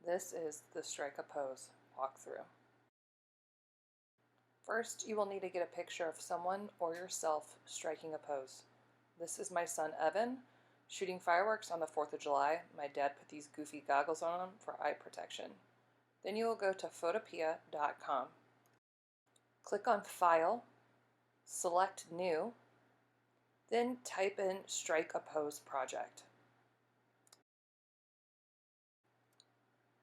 This is the Strike a Pose walkthrough. First, you will need to get a picture of someone or yourself striking a pose. This is my son Evan shooting fireworks on the 4th of July. My dad put these goofy goggles on him for eye protection. Then you will go to photopea.com. Click on File, select New, then type in Strike a Pose Project.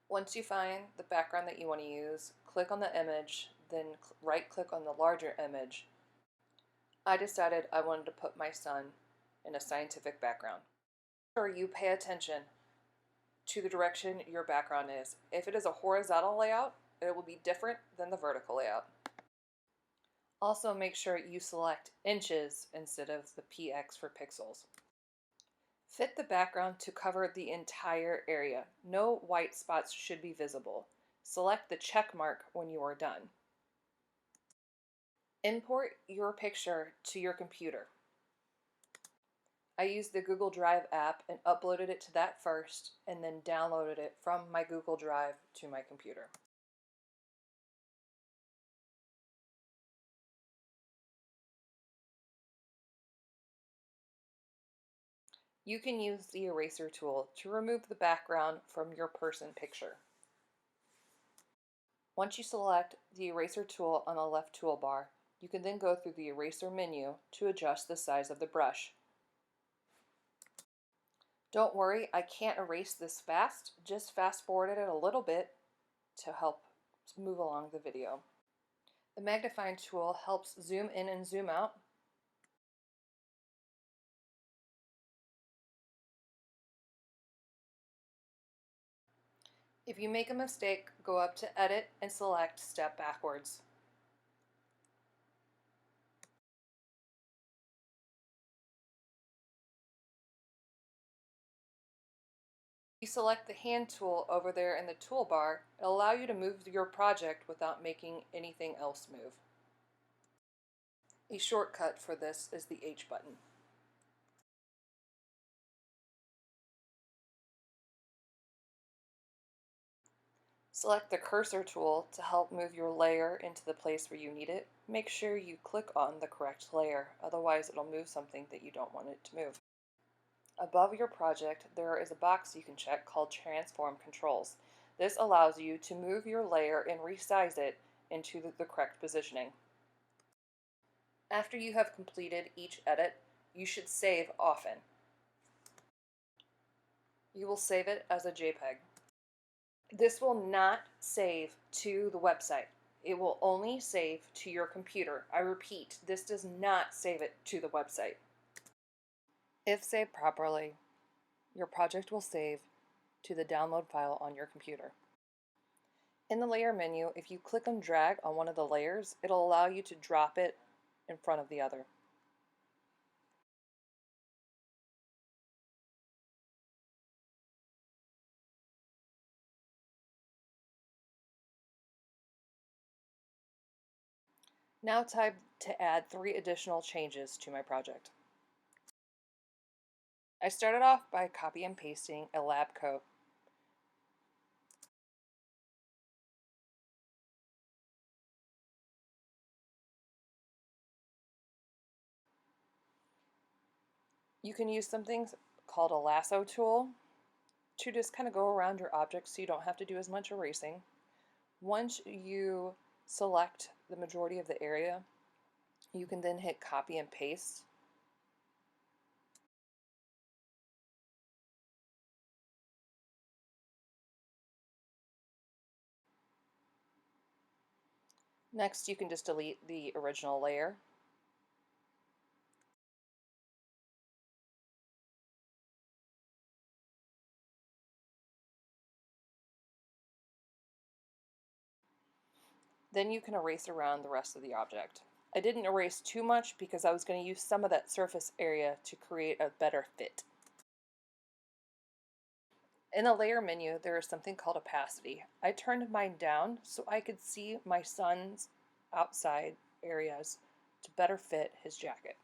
Once you find the background that you want to use, click on the image, then right-click on the larger image. I decided I wanted to put my son in a scientific background. Or you pay attention to the direction your background is. If it is a horizontal layout, it will be different than the vertical layout. Also make sure you select inches instead of the px for pixels. Fit the background to cover the entire area. No white spots should be visible. Select the check mark when you are done. Import your picture to your computer. I used the Google Drive app and uploaded it to that first, and then downloaded it from my Google Drive to my computer. You can use the eraser tool to remove the background from your person picture. Once you select the eraser tool on the left toolbar, you can then go through the eraser menu to adjust the size of the brush. Don't worry, I can't erase this fast, just fast forward it a little bit to help move along the video. The magnifying tool helps zoom in and zoom out. If you make a mistake, go up to Edit and select Step Backwards. If you select the hand tool over there in the toolbar, it'll allow you to move your project without making anything else move. A shortcut for this is the H button. Select the cursor tool to help move your layer into the place where you need it. Make sure you click on the correct layer, otherwise it'll move something that you don't want it to move. Above your project, there is a box you can check called Transform Controls. This allows you to move your layer and resize it into the correct positioning. After you have completed each edit, you should save often. You will save it as a JPEG. This will not save to the website. It will only save to your computer. I repeat, this does not save it to the website. If saved properly, your project will save to the download file on your computer. In the layer menu, if you click and drag on one of the layers, it'll allow you to drop it in front of the other. Now time to add 3 additional changes to my project. I started off by copy and pasting a lab coat. You can use something called a Lasso Tool to just kind of go around your object so you don't have to do as much erasing. Once you select the majority of the area, you can then hit copy and paste. Next, you can just delete the original layer. Then you can erase around the rest of the object. I didn't erase too much because I was going to use some of that surface area to create a better fit. In the layer menu, there is something called opacity. I turned mine down so I could see my son's outside areas to better fit his jacket.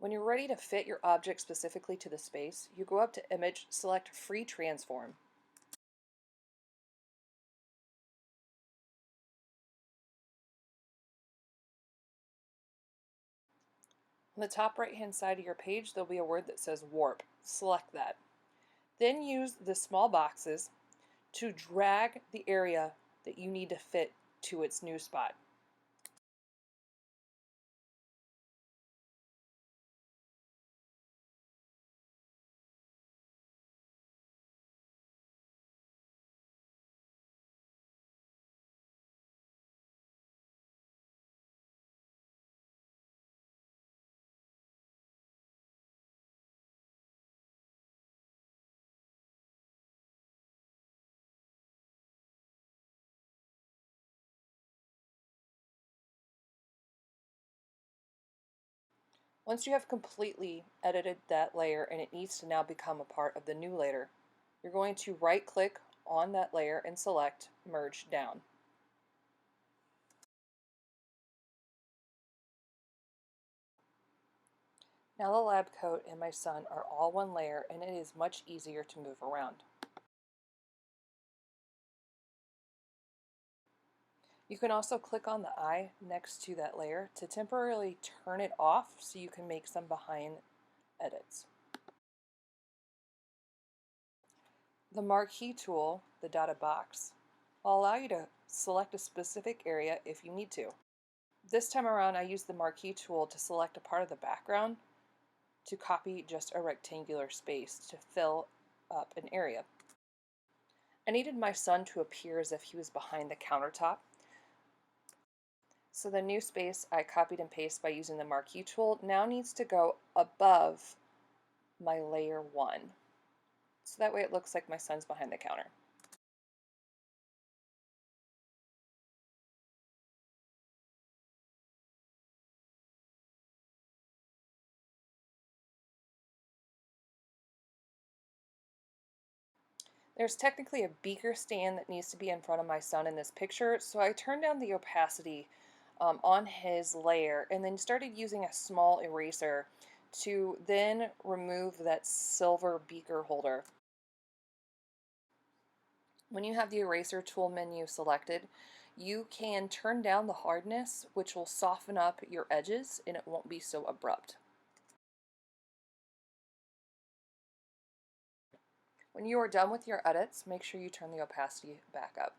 When you're ready to fit your object specifically to the space, you go up to Image, select Free Transform. On the top right-hand side of your page, there'll be a word that says Warp. Select that. Then use the small boxes to drag the area that you need to fit to its new spot. Once you have completely edited that layer and it needs to now become a part of the new layer, you're going to right-click on that layer and select Merge Down. Now the lab coat and my son are all one layer and it is much easier to move around. You can also click on the eye next to that layer to temporarily turn it off so you can make some behind edits. The Marquee tool, the dotted box, will allow you to select a specific area if you need to. This time around I used the Marquee tool to select a part of the background to copy just a rectangular space to fill up an area. I needed my son to appear as if he was behind the countertop. So the new space I copied and pasted by using the Marquee tool now needs to go above my layer 1. So that way it looks like my son's behind the counter. There's technically a beaker stand that needs to be in front of my son in this picture, so I turned down the opacity on his layer and then started using a small eraser to then remove that silver beaker holder. When you have the eraser tool menu selected, you can turn down the hardness, which will soften up your edges and it won't be so abrupt. When you are done with your edits, make sure you turn the opacity back up.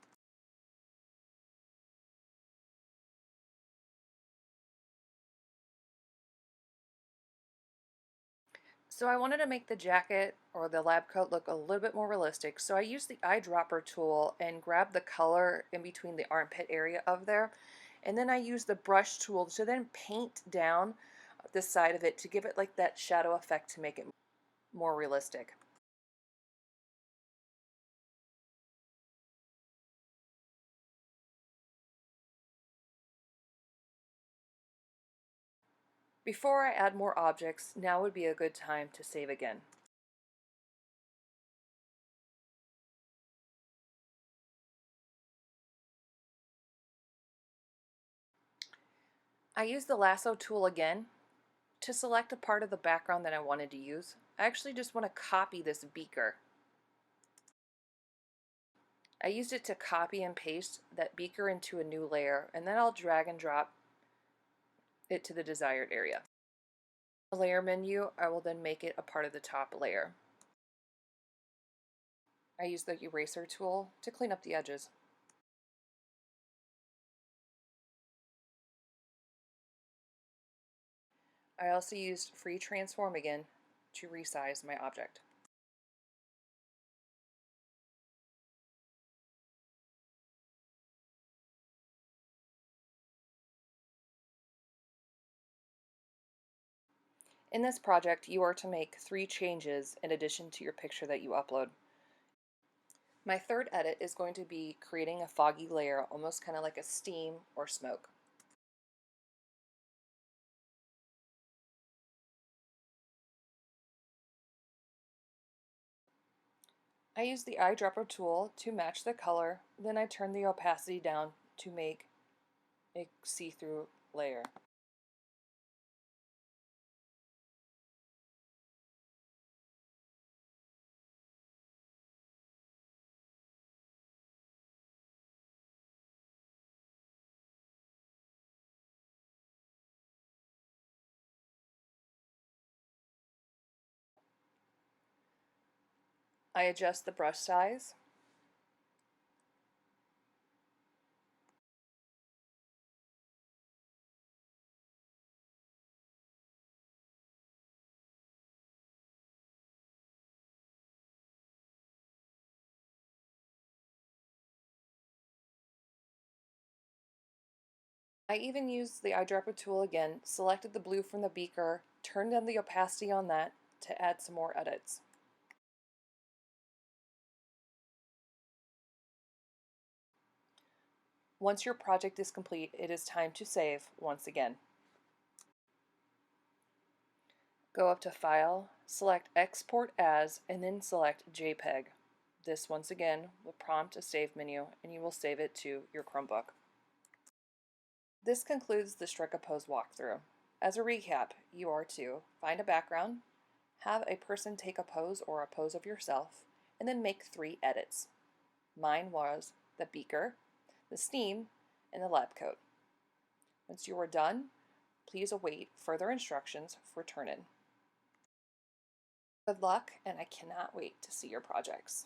So I wanted to make the jacket or the lab coat look a little bit more realistic, so I used the eyedropper tool and grabbed the color in between the armpit area of there, and then I used the brush tool to then paint down the side of it to give it like that shadow effect to make it more realistic. Before I add more objects, now would be a good time to save again. I used the Lasso tool again to select a part of the background that I wanted to use. I actually just want to copy this beaker. I used it to copy and paste that beaker into a new layer, and then I'll drag and drop it to the desired area. The layer menu, I will then make it a part of the top layer. I use the eraser tool to clean up the edges. I also used Free Transform again to resize my object. In this project, you are to make 3 changes in addition to your picture that you upload. My third edit is going to be creating a foggy layer, almost kind of like a steam or smoke. I use the eyedropper tool to match the color, then I turn the opacity down to make a see-through layer. I adjust the brush size. I even used the eyedropper tool again, selected the blue from the beaker, turned down the opacity on that to add some more edits. Once your project is complete, it is time to save once again. Go up to File, select Export As, and then select JPEG. This once again will prompt a save menu and you will save it to your Chromebook. This concludes the Strike a Pose walkthrough. As a recap, you are to find a background, have a person take a pose or a pose of yourself, and then make 3 edits. Mine was the beaker, the steam, and the lab coat. Once you are done, please await further instructions for turn-in. Good luck, and I cannot wait to see your projects.